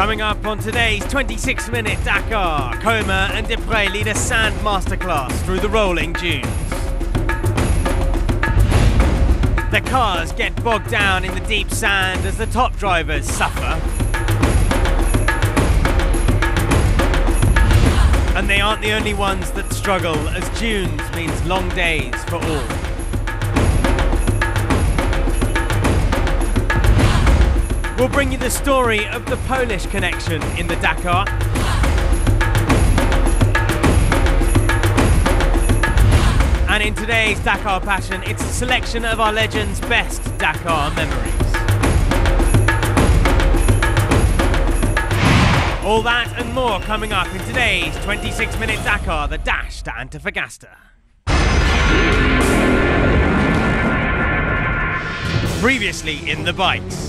Coming up on today's 26-minute Dakar, Coma and Dupre lead a sand masterclass through the rolling dunes. Their cars get bogged down in the deep sand as the top drivers suffer. And they aren't the only ones that struggle, as dunes means long days for all. We'll bring you the story of the Polish connection in the Dakar. And in today's Dakar Passion, it's a selection of our legends' best Dakar memories. All that and more coming up in today's 26-minute Dakar, the dash to Antofagasta. Previously in the bikes.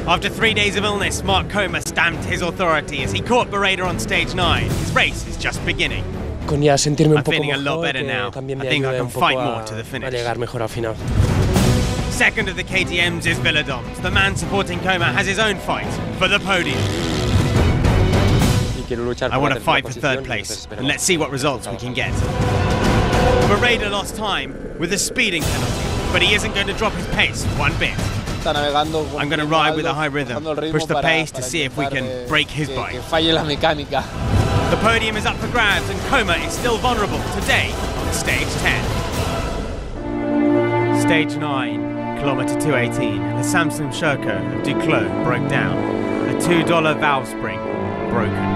After 3 days of illness, Mark Coma stamped his authority as he caught Bereda on stage 9. His race is just beginning. I'm feeling a lot better now. I think I can fight more to the finish. Second of the KTMs is Villadoms. The man supporting Coma has his own fight for the podium. I want to fight for third place, and let's see what results we can get. Bereda lost time with a speeding penalty, but he isn't going to drop his pace one bit. I'm going to ride with a high rhythm, push the pace to see if we can break his bike. The podium is up for grabs and Coma is still vulnerable today on stage 10. Stage 9, kilometre 218, the Samsung Sherco of Duclos broke down. A $2 valve spring broken.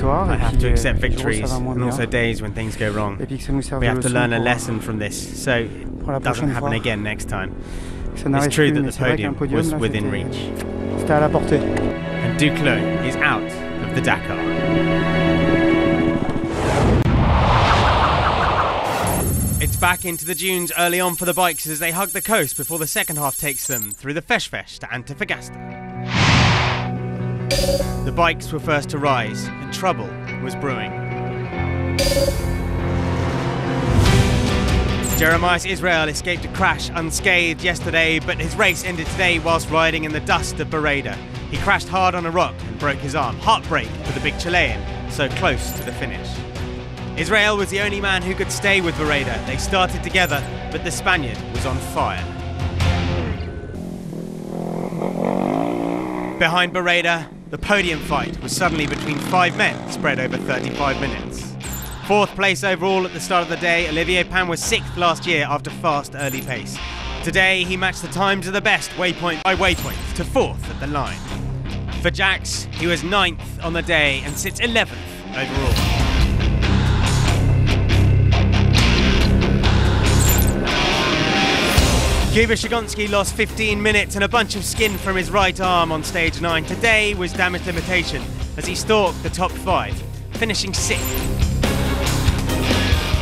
I have to accept victories and also days when things go wrong. We have to learn a lesson from this so it doesn't happen again next time. It's true that the podium was within reach. And Duclos is out of the Dakar. It's back into the dunes early on for the bikes as they hug the coast before the second half takes them through the Fesh to Antofagasta. The bikes were first to rise, and trouble was brewing. Jeremias Israel escaped a crash unscathed yesterday, but his race ended today whilst riding in the dust of Bereda. He crashed hard on a rock and broke his arm. Heartbreak for the big Chilean, so close to the finish. Israel was the only man who could stay with Bereda. They started together, but the Spaniard was on fire. Behind Bereda, the podium fight was suddenly between 5 men, spread over 35 minutes. Fourth place overall at the start of the day, Olivier Pan was 6th last year after fast early pace. Today, he matched the times of the best waypoint by waypoint to 4th at the line. For Jax, he was 9th on the day and sits 11th overall. Kuba Shigonski lost 15 minutes and a bunch of skin from his right arm on stage 9. Today was damage limitation as he stalked the top 5, finishing 6th.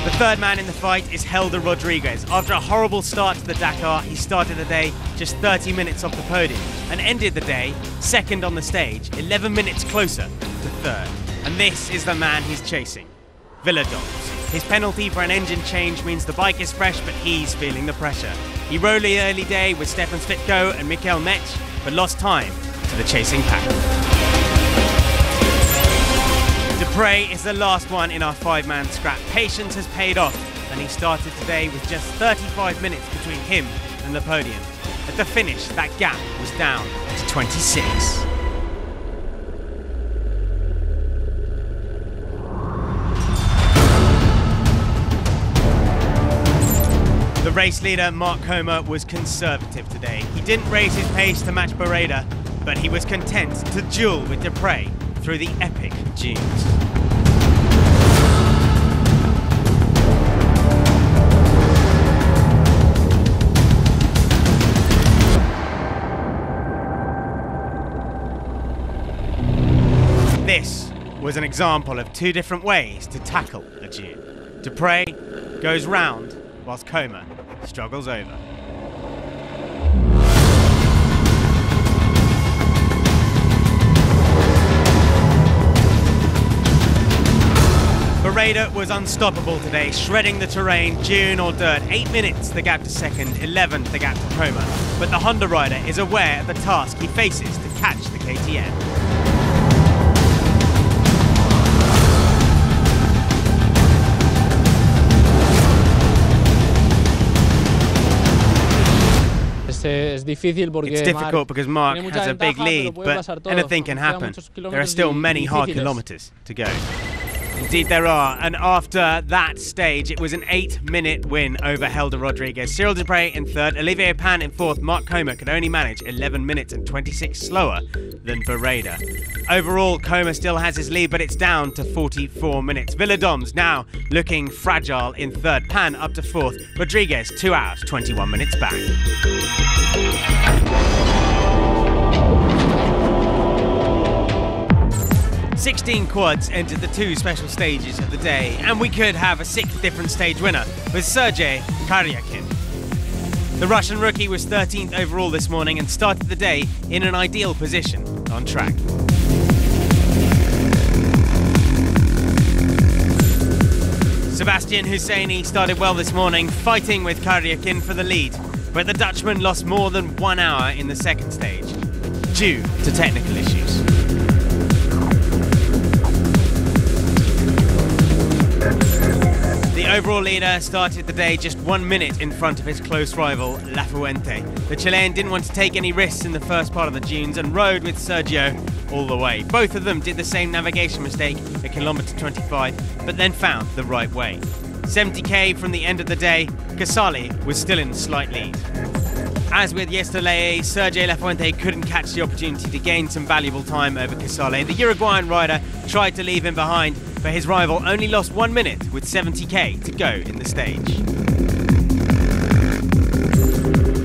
The third man in the fight is Helder Rodriguez. After a horrible start to the Dakar, he started the day just 30 minutes off the podium and ended the day 2nd on the stage, 11 minutes closer to 3rd. And this is the man he's chasing, Villadoms. His penalty for an engine change means the bike is fresh, but he's feeling the pressure. He rode the early day with Stefan Svitko and Mikkel Metsch, but lost time to the chasing pack. Dupre is the last one in our 5-man scrap. Patience has paid off, and he started today with just 35 minutes between him and the podium. At the finish, that gap was down to 26. The race leader, Mark Coma, was conservative today. He didn't raise his pace to match Bereda, but he was content to duel with Dupre through the epic dunes. This was an example of 2 different ways to tackle a dune. Dupre goes round, whilst Coma struggles over. Barreda was unstoppable today, shredding the terrain, dune or dirt. 8 minutes the gap to second, 11 the gap to Proma. But the Honda rider is aware of the task he faces to catch the KTM. It's difficult because Mark has a big lead, but anything can happen. There are still many hard kilometers to go. Indeed there are, and after that stage it was an 8-minute win over Helder Rodriguez. Cyril Dupre in third, Olivier Pan in fourth. Mark Coma could only manage 11 minutes and 26 slower than Barreda. Overall, Coma still has his lead, but it's down to 44 minutes. Villadoms now looking fragile in third, Pan up to fourth, Rodriguez 2 hours 21 minutes back. 16 quads entered the 2 special stages of the day, and we could have a 6th different stage winner with Sergei Karyakin. The Russian rookie was 13th overall this morning and started the day in an ideal position on track. Sebastian Husseini started well this morning, fighting with Karyakin for the lead, but the Dutchman lost more than 1 hour in the second stage, due to technical issues. The overall leader started the day just 1 minute in front of his close rival, La Fuente. The Chilean didn't want to take any risks in the first part of the dunes and rode with Sergio all the way. Both of them did the same navigation mistake at kilometre 25, but then found the right way. 70k from the end of the day, Casale was still in the slight lead. As with yesterday, Sergio Lafuente couldn't catch the opportunity to gain some valuable time over Casale. The Uruguayan rider tried to leave him behind, but his rival only lost 1 minute with 70k to go in the stage.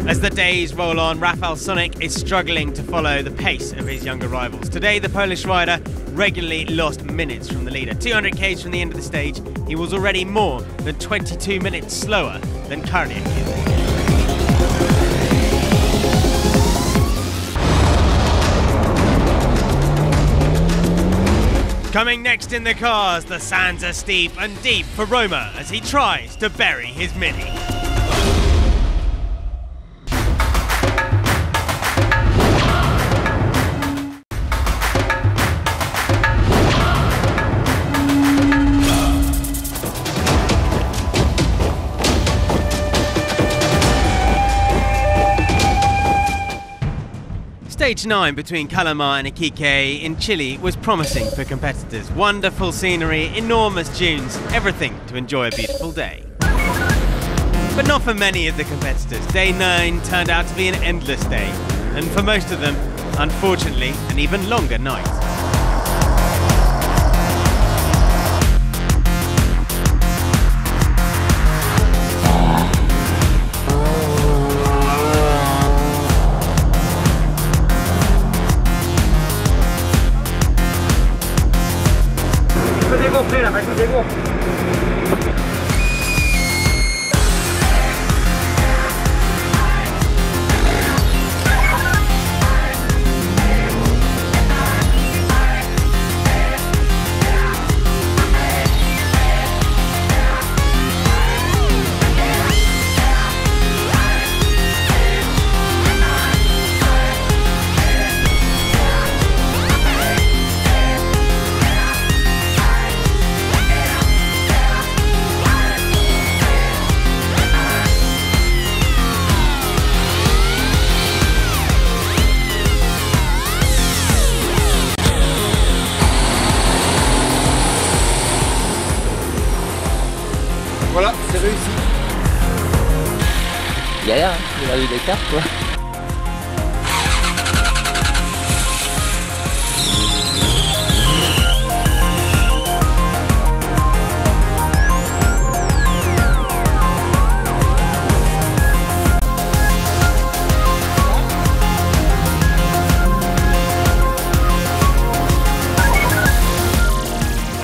As the days roll on, Rafał Sonik is struggling to follow the pace of his younger rivals. Today, the Polish rider regularly lost minutes from the leader. 200k's from the end of the stage, he was already more than 22 minutes slower than Karyakin. Coming next in the cars, the sands are steep and deep for Roma as he tries to bury his Mini. Stage 9 between Calama and Iquique in Chile was promising for competitors. Wonderful scenery, enormous dunes, everything to enjoy a beautiful day. But not for many of the competitors. Day 9 turned out to be an endless day, and for most of them, unfortunately, an even longer night. Voilà, c'est réussi. Galère, hein, il a eu des cartes quoi.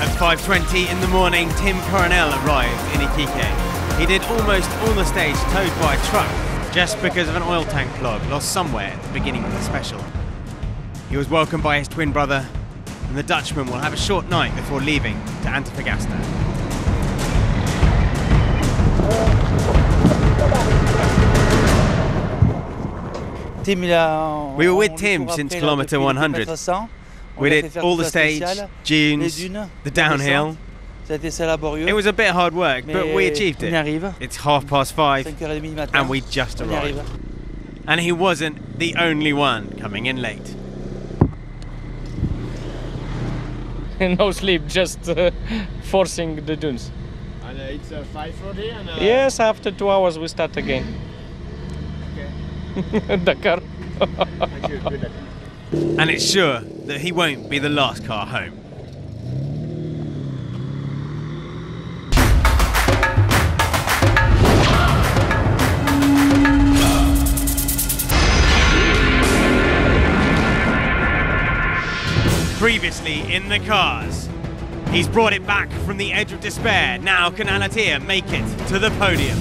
At 5:20 in the morning, Tim Coronel arrived in Iquique. He did almost all the stage towed by a truck just because of an oil tank clog lost somewhere at the beginning of the special. He was welcomed by his twin brother, and the Dutchman will have a short night before leaving to Antofagasta. We were with Tim since kilometre 100. We did all the stage, dunes, the downhill. It was a bit hard work, but we achieved it. It's 5:30 and we just arrived. And he wasn't the only one coming in late. No sleep, just forcing the dunes. And it's 5:40 and... Yes, after 2 hours we start again. Okay. Dakar. Thank you. Good luck. And it's sure that he won't be the last car home. Previously in the cars, he's brought it back from the edge of despair. Now can Alatia make it to the podium?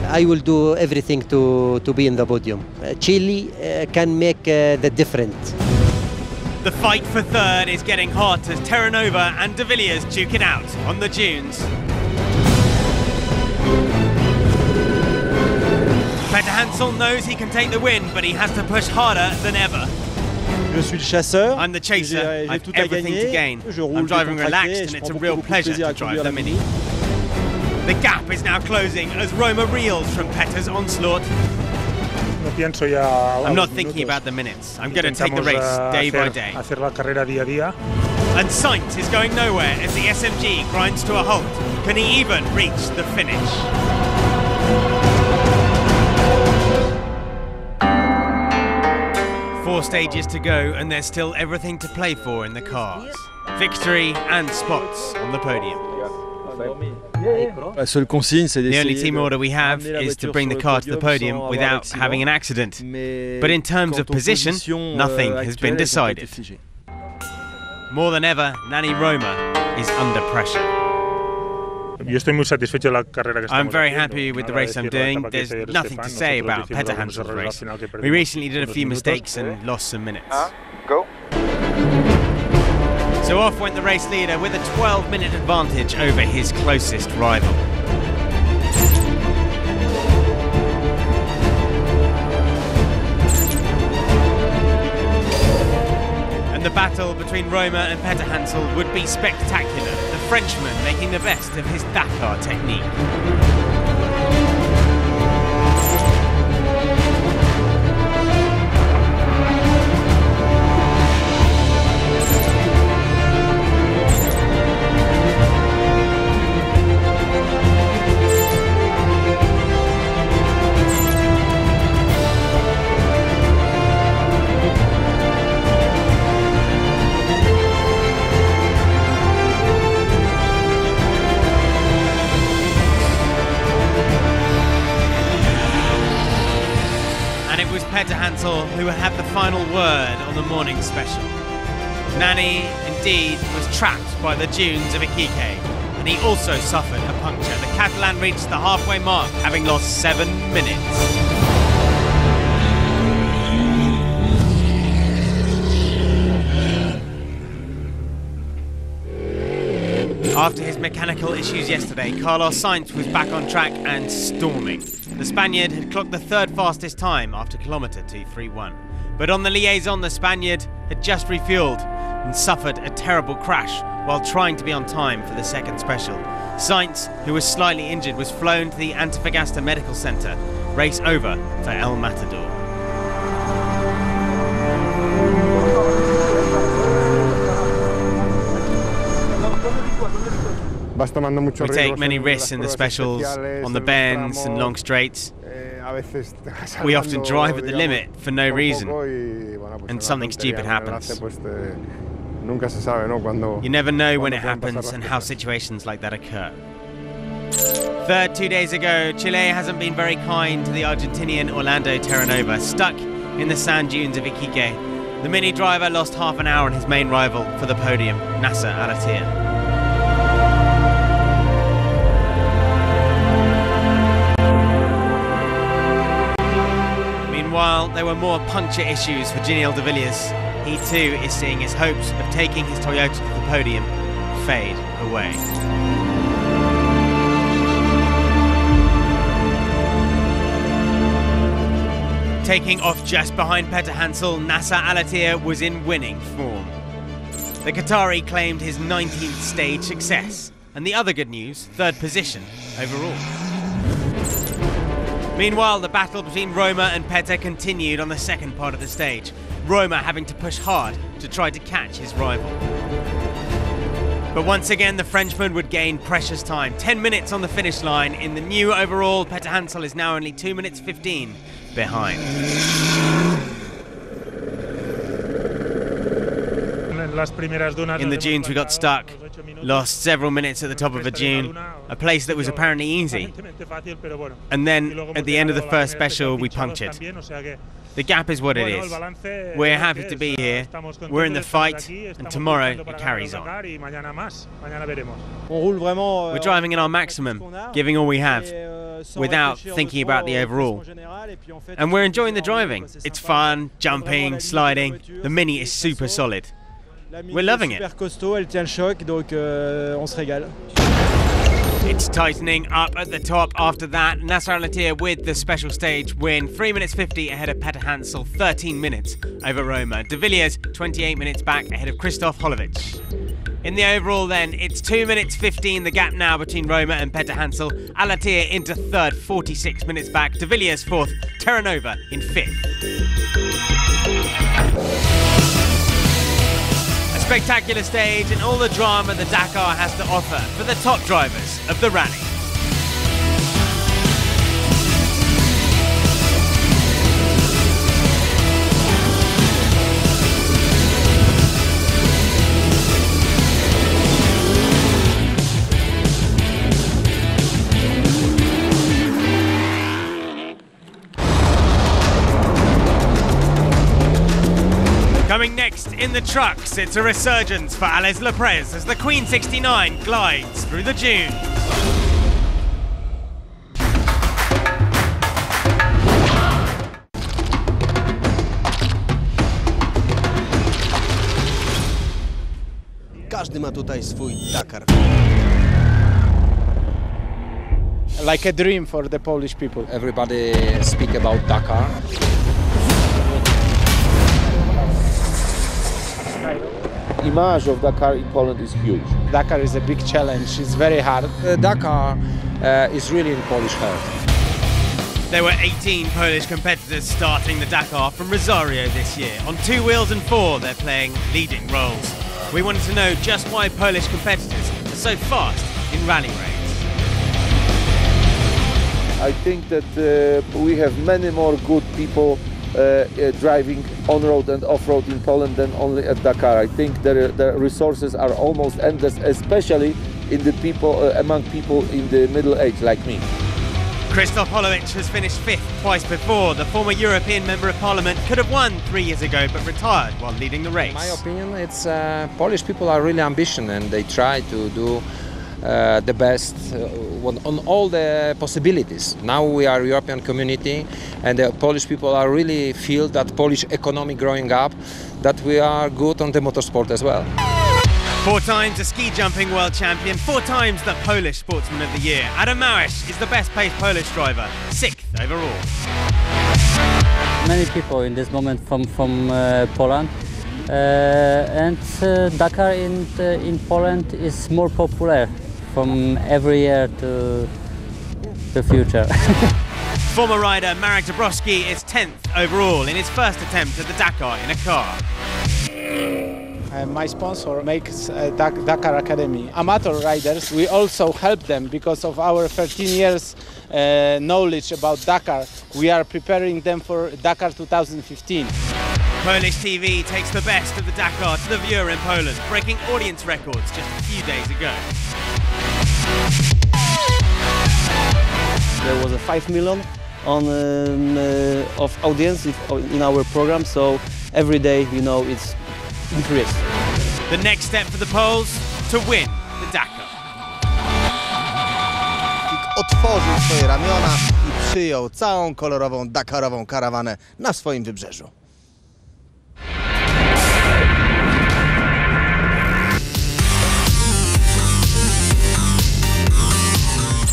I will do everything to be in the podium. Chile can make the difference. The fight for third is getting hot as Terranova and De Villiers duke it out on the dunes. Peter Hansel knows he can take the win, but he has to push harder than ever. Je suis le chasseur. I'm the chaser. I've everything to gain. I'm driving relaxed and it's a real pleasure to drive the Mini. The gap is now closing as Roma reels from Peter's onslaught. I'm not thinking about the minutes. I'm going to take the race day by day. And Sainz is going nowhere as the SMG grinds to a halt. Can he even reach the finish? Four stages to go and there's still everything to play for in the cars. Victory and spots on the podium. The only team order we have is to bring the car to the podium without having an accident. But in terms of position, nothing has been decided. More than ever, Nani Roma is under pressure. I'm very happy with the race I'm doing. There's nothing to say about Peter Hansel's race. We recently did a few mistakes and lost some minutes. Go. So off went the race leader with a 12-minute advantage over his closest rival. And the battle between Roma and Peter Hansel would be spectacular, the Frenchman making the best of his Dakar technique. Peter Hansel, who had the final word on the morning special. Nani, indeed, was trapped by the dunes of Iquique, and he also suffered a puncture. The Catalan reached the halfway mark, having lost 7 minutes. After his mechanical issues yesterday, Carlos Sainz was back on track and storming. The Spaniard had clocked the third fastest time after kilometre 231. But on the liaison, the Spaniard had just refueled and suffered a terrible crash while trying to be on time for the second special. Sainz, who was slightly injured, was flown to the Antofagasta Medical Centre. Race over for El Matador. We take many risks in the specials, on the bends and long straights. We often drive at the limit for no reason, and something stupid happens. You never know when it happens and how situations like that occur. Third 2 days ago, Chile hasn't been very kind to the Argentinian Orlando Terranova, stuck in the sand dunes of Iquique. The Mini driver lost half an hour on his main rival for the podium, Nasser Al-Attiyah. Meanwhile, there were more puncture issues for Giniel De Villiers. He too is seeing his hopes of taking his Toyota to the podium fade away. Taking off just behind Peter Hansel, Nasser Al-Attiyah was in winning form. The Qatari claimed his 19th stage success, and the other good news, third position overall. Meanwhile, the battle between Roma and Peter continued on the second part of the stage, Roma having to push hard to try to catch his rival. But once again, the Frenchman would gain precious time. 10 minutes on the finish line. In the new overall, Peter Hansel is now only 2 minutes 15 behind. In the dunes we got stuck, lost several minutes at the top of a dune, a place that was apparently easy. And then at the end of the first special we punctured. The gap is what it is. We're happy to be here, we're in the fight, and tomorrow it carries on. We're driving in our maximum, giving all we have, without thinking about the overall. And we're enjoying the driving. It's fun, jumping, sliding. The Mini is super solid. We're loving it. It's tightening up at the top after that. Nasser Al-Attiyah with the special stage win. 3 minutes 50 ahead of Peter Hansel, 13 minutes over Roma. De Villiers 28 minutes back ahead of Christoph Holovic. In the overall then, it's 2 minutes 15, the gap now between Roma and Peter Hansel. Al-Attiyah into third, 46 minutes back. De Villiers fourth, Terranova in fifth. Spectacular stage and all the drama the Dakar has to offer for the top drivers of the rally. Coming next in the trucks, it's a resurgence for Ales Leprez as the Queen 69 glides through the dune. Każdy ma tutaj swój Dakar. Like a dream for the Polish people. Everybody speak about Dakar. Image of Dakar in Poland is huge. Dakar is a big challenge, it's very hard. Dakar is really in Polish heart. There were 18 Polish competitors starting the Dakar from Rosario this year. On 2 wheels and 4, they're playing leading roles. We wanted to know just why Polish competitors are so fast in rally raids. I think that we have many more good people driving on-road and off-road in Poland than only at Dakar. I think the resources are almost endless, especially in the people among people in the middle age like me. Christoph Holovic has finished 5th twice before. The former European Member of Parliament could have won 3 years ago but retired while leading the race. In my opinion, it's Polish people are really ambitious and they try to do the best on all the possibilities. Now we are a European community and the Polish people are really feel that Polish economy growing up, that we are good on the motorsport as well. 4 times a ski jumping world champion, 4 times the Polish Sportsman of the Year. Adam Małysz is the best paced Polish driver, 6th overall. Many people in this moment from Poland. And Dakar in Poland is more popular from every year to the future. Former rider Marek Dabrowski is 10th overall in his first attempt at the Dakar in a car. My sponsor makes Dakar Academy. Amateur riders, we also help them because of our 13 years knowledge about Dakar. We are preparing them for Dakar 2015. Polish TV takes the best of the Dakar to the viewer in Poland, breaking audience records just a few days ago. There was a 5 million of audience in our program, so every day, you know, it's increased. The next step for the Poles, to win the Dakar. Otworzył swoje ramiona i przyjął całą kolorową dakarową karawanę na swoim wybrzeżu.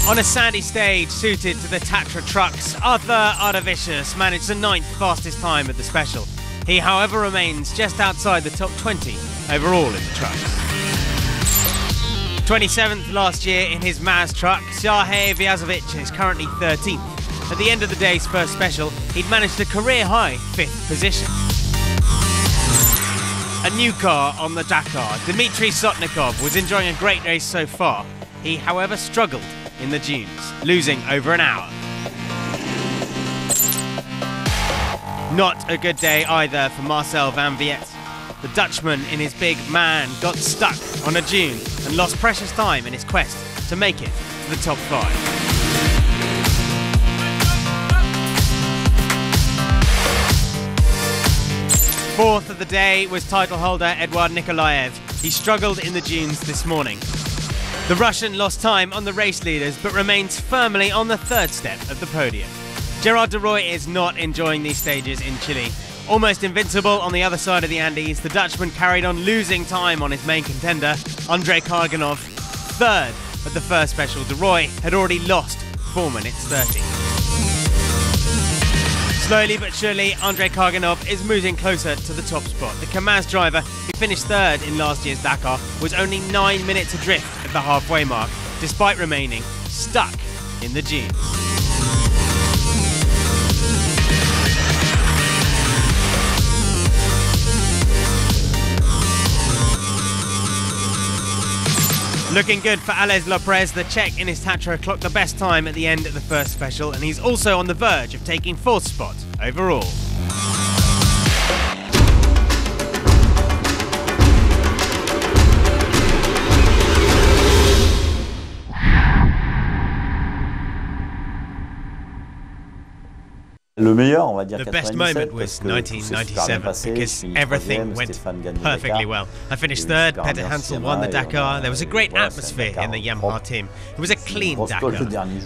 On a sandy stage suited to the Tatra trucks, Arthur Ardavicius managed the 9th fastest time at the special. He, however, remains just outside the top 20 overall in the trucks. 27th last year in his Maz truck, Serhej Vyazovic is currently 13th. At the end of the day's first special, he'd managed a career-high 5th position. A new car on the Dakar, Dmitry Sotnikov was enjoying a great race so far. He, however, struggled in the dunes, losing over an hour. Not a good day either for Marcel van Viet. The Dutchman in his big man got stuck on a dune and lost precious time in his quest to make it to the top 5. Fourth of the day was title holder Eduard Nikolaev. He struggled in the dunes this morning. The Russian lost time on the race leaders but remains firmly on the 3rd step of the podium. Gerard de Rooij is not enjoying these stages in Chile. Almost invincible on the other side of the Andes, the Dutchman carried on losing time on his main contender, Andrei Karganov. 3rd at the first special, de Rooij had already lost 4 minutes 30. Slowly but surely, Andrei Karganov is moving closer to the top spot. The Kamaz driver, who finished 3rd in last year's Dakar, was only 9 minutes adrift at the halfway mark, despite remaining stuck in the dunes. Looking good for Ales Lopez, the Czech in his Tatra clocked the best time at the end of the first special, and he's also on the verge of taking 4th spot overall. The best moment was 1997 because everything went perfectly well. I finished 3rd, Peter Hansel won the Dakar, there was a great atmosphere in the Yamaha team. It was a clean Dakar.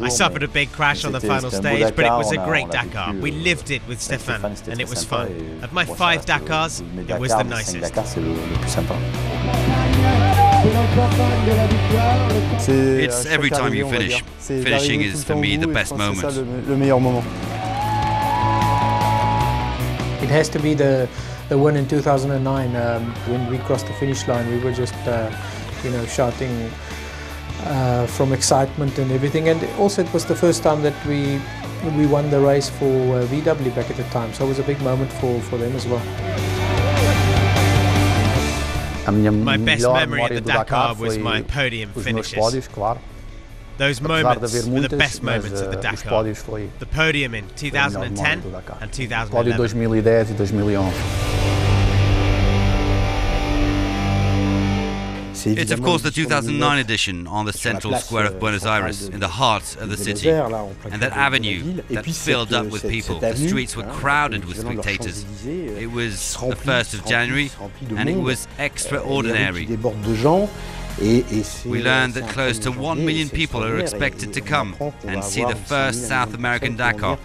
I suffered a big crash on the final stage, but it was a great Dakar. We lived it with Stefan and it was fun. Of my 5 Dakars, it was the nicest. It's every time you finish. Finishing is for me the best moment. It has to be the win in 2009. When we crossed the finish line, we were just, shouting from excitement and everything. And also, it was the first time that we won the race for VW back at the time. So it was a big moment for them as well. My best memory at the Dakar was my podium finishes. Those moments were the best moments of the Dakar. The podium in 2010 and 2011. It's of course the 2009 edition on the central square of Buenos Aires, in the heart of the city. And that avenue that filled up with people. The streets were crowded with spectators. It was the 1st of January and it was extraordinary. We learned that close to 1 million people are expected to come and see the first South American Dakar,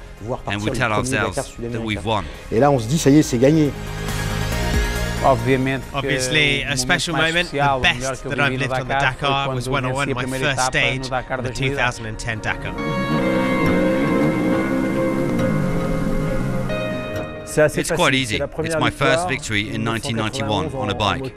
and we tell ourselves that we've won. Obviously, a special moment, the best that I've lived on the Dakar was when I won my first stage in the 2010 Dakar. It's quite easy. It's my first victory in 1991 on a bike.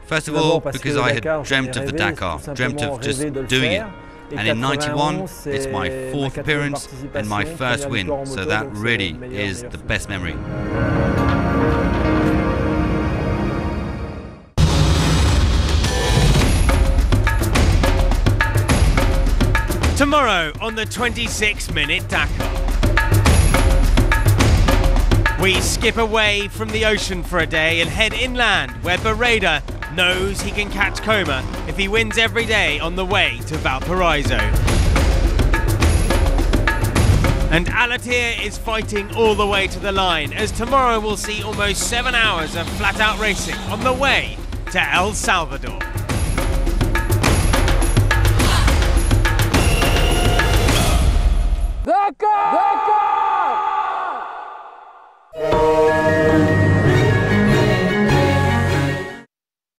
First of all, because I had dreamt of the Dakar, dreamt of just doing it. And in 91, it's my 4th appearance and my first win, so that really is the best memory. Tomorrow on the 26-minute Dakar. We skip away from the ocean for a day and head inland where Bereda knows he can catch Coma if he wins every day on the way to Valparaiso. And Alatir is fighting all the way to the line, as tomorrow we'll see almost 7 hours of flat-out racing on the way to El Salvador. Dakar! Dakar!